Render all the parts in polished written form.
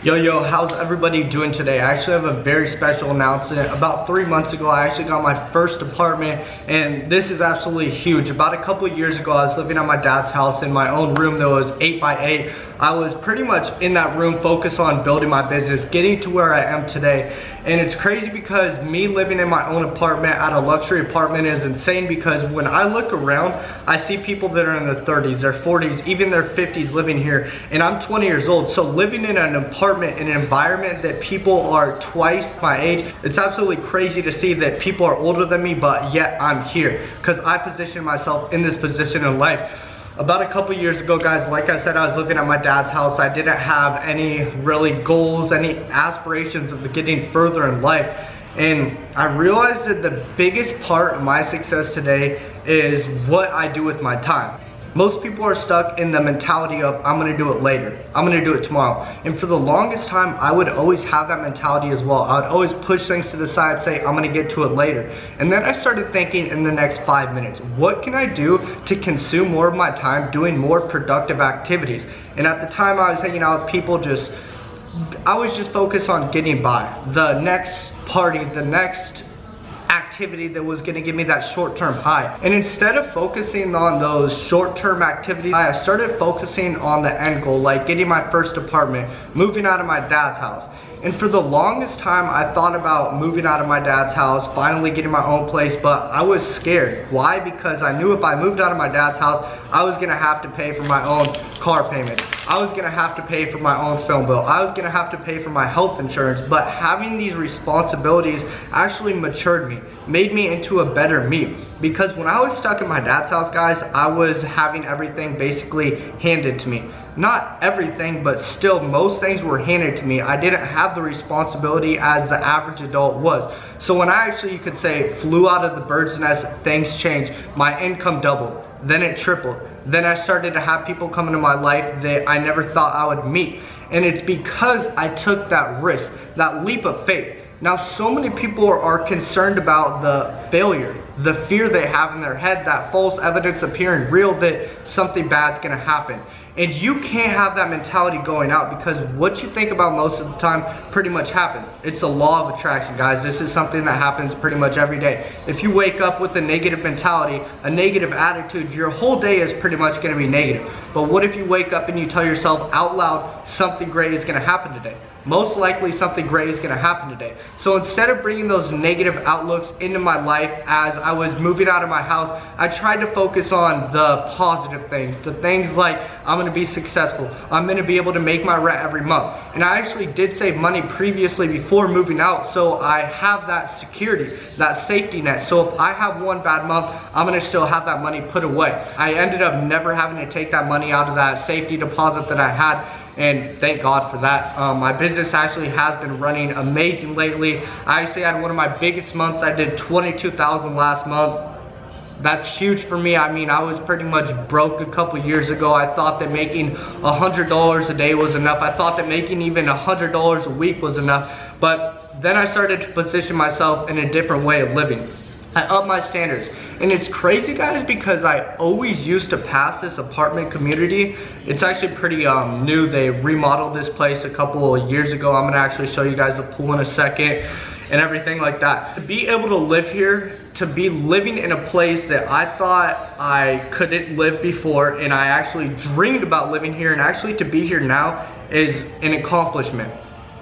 Yo, how's everybody doing today? I actually have a very special announcement. About 3 months ago, I actually got my first apartment, and this is absolutely huge. About a couple of years ago, I was living at my dad's house in my own room that was 8x8. I was pretty much in that room focused on building my business, getting to where I am today. And it's crazy because me living in my own apartment at a luxury apartment is insane, because when I look around, I see people that are in their 30s, their 40s, even their 50s living here, and I'm 20 years old. So living in an apartment, in an environment that people are twice my age, it's absolutely crazy to see that people are older than me, but yet I'm here because I positioned myself in this position in life. About a couple years ago, guys, like I said, I was living at my dad's house. I didn't have any really goals, any aspirations of getting further in life. And I realized that the biggest part of my success today is what I do with my time. Most people are stuck in the mentality of, I'm gonna do it later, I'm gonna do it tomorrow. And for the longest time, I would always have that mentality as well. I would always push things to the side, say, I'm gonna get to it later. And then I started thinking, in the next 5 minutes, what can I do to consume more of my time doing more productive activities? And at the time, I was hanging out with people I was just focused on getting by. The next party, the next activity that was gonna give me that short-term high. And instead of focusing on those short-term activities, I started focusing on the end goal, like getting my first apartment, moving out of my dad's house. And for the longest time, I thought about moving out of my dad's house, finally getting my own place, but I was scared. Why? Because I knew if I moved out of my dad's house, I was gonna have to pay for my own car payment. I was gonna have to pay for my own phone bill. I was gonna have to pay for my health insurance. But having these responsibilities actually matured me, made me into a better me. Because when I was stuck in my dad's house, guys, I was having everything basically handed to me. Not everything, but still most things were handed to me. I didn't have the responsibility as the average adult was. So when I actually, you could say, flew out of the bird's nest, things changed. My income doubled, then it tripled. Then I started to have people come into my life that I never thought I would meet. And it's because I took that risk, that leap of faith. Now, so many people are concerned about the failure, the fear they have in their head, that false evidence appearing real, that something bad's gonna happen. And you can't have that mentality going out, because what you think about most of the time pretty much happens. It's the law of attraction, guys. This is something that happens pretty much every day. If you wake up with a negative mentality, a negative attitude, your whole day is pretty much gonna be negative. But what if you wake up and you tell yourself out loud, something great is gonna happen today? Most likely something great is gonna happen today. So instead of bringing those negative outlooks into my life as I was moving out of my house, I tried to focus on the positive things, the things like, I'm gonna be successful, I'm gonna be able to make my rent every month. And I actually did save money previously before moving out, so I have that security, that safety net. So if I have one bad month, I'm gonna still have that money put away. I ended up never having to take that money out of that safety deposit that I had, and thank God for that. My business actually has been running amazing lately. I actually had one of my biggest months. I did 22,000 last month. That's huge for me. I mean, I was pretty much broke a couple years ago. I thought that making $100 a day was enough. I thought that making even $100 a week was enough. But then I started to position myself in a different way of living. I upped my standards. And it's crazy, guys, because I always used to pass this apartment community. It's actually pretty new. They remodeled this place a couple of years ago. I'm gonna actually show you guys the pool in a second and everything like that. To be able to live here, to be living in a place that I thought I couldn't live before, and I actually dreamed about living here, and actually to be here now is an accomplishment.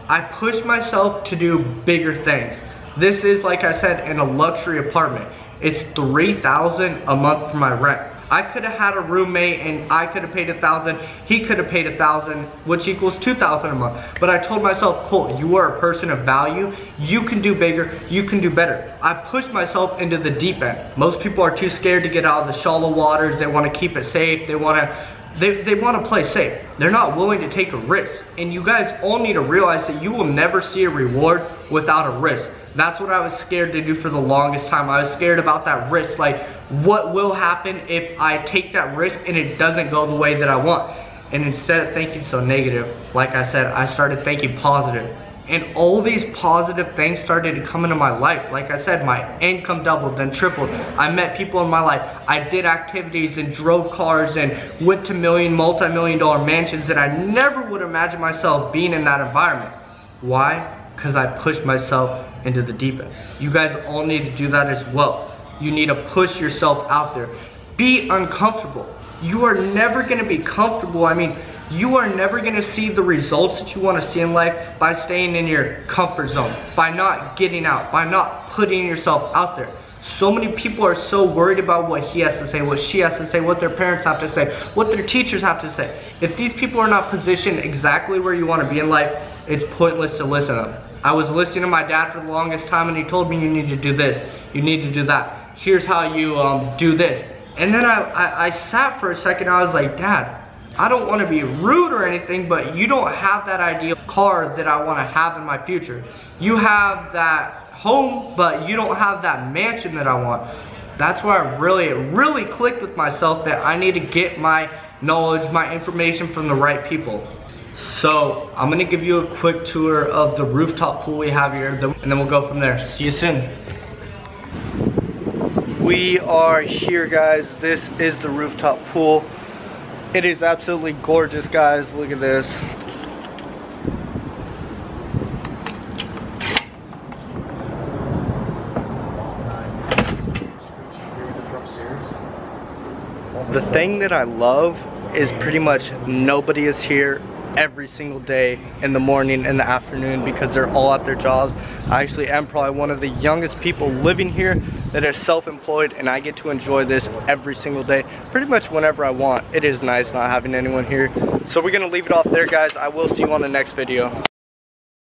I pushed myself to do bigger things. This is, like I said, in a luxury apartment. It's $3,000 a month for my rent. I could have had a roommate and I could have paid $1,000. He could have paid $1,000, which equals $2,000 a month. But I told myself, Colt, you are a person of value. You can do bigger. You can do better. I pushed myself into the deep end. Most people are too scared to get out of the shallow waters. They want to keep it safe. They want to play safe. They're not willing to take a risk. And you guys all need to realize that you will never see a reward without a risk. That's what I was scared to do for the longest time. I was scared about that risk. Like, what will happen if I take that risk and it doesn't go the way that I want? And instead of thinking so negative, like I said, I started thinking positive. And all these positive things started to come into my life. Like I said, my income doubled, then tripled. I met people in my life. I did activities and drove cars and went to multi-million-dollar mansions that I never would imagine myself being in that environment. Why? Because I pushed myself into the deep end. You guys all need to do that as well. You need to push yourself out there. Be uncomfortable. You are never gonna be comfortable. I mean, you are never gonna see the results that you wanna see in life by staying in your comfort zone, by not getting out, by not putting yourself out there. So many people are so worried about what he has to say, what she has to say, what their parents have to say, what their teachers have to say. If these people are not positioned exactly where you wanna be in life, it's pointless to listen to them. I was listening to my dad for the longest time and he told me you need to do this, you need to do that. Here's how you do this. And then I sat for a second, I was like, Dad, I don't want to be rude or anything, but you don't have that ideal car that I want to have in my future. You have that home, but you don't have that mansion that I want. That's where I really clicked with myself that I need to get my knowledge, my information from the right people. So I'm going to give you a quick tour of the rooftop pool we have here, and then we'll go from there. See you soon. We are here, guys. This is the rooftop pool. It is absolutely gorgeous, guys. Look at this. The thing that I love is pretty much nobody is here every single day in the morning and the afternoon because they're all at their jobs. I actually am probably one of the youngest people living here that is self-employed, and I get to enjoy this every single day, pretty much whenever I want. It is nice not having anyone here. So we're gonna leave it off there, guys. I will see you on the next video.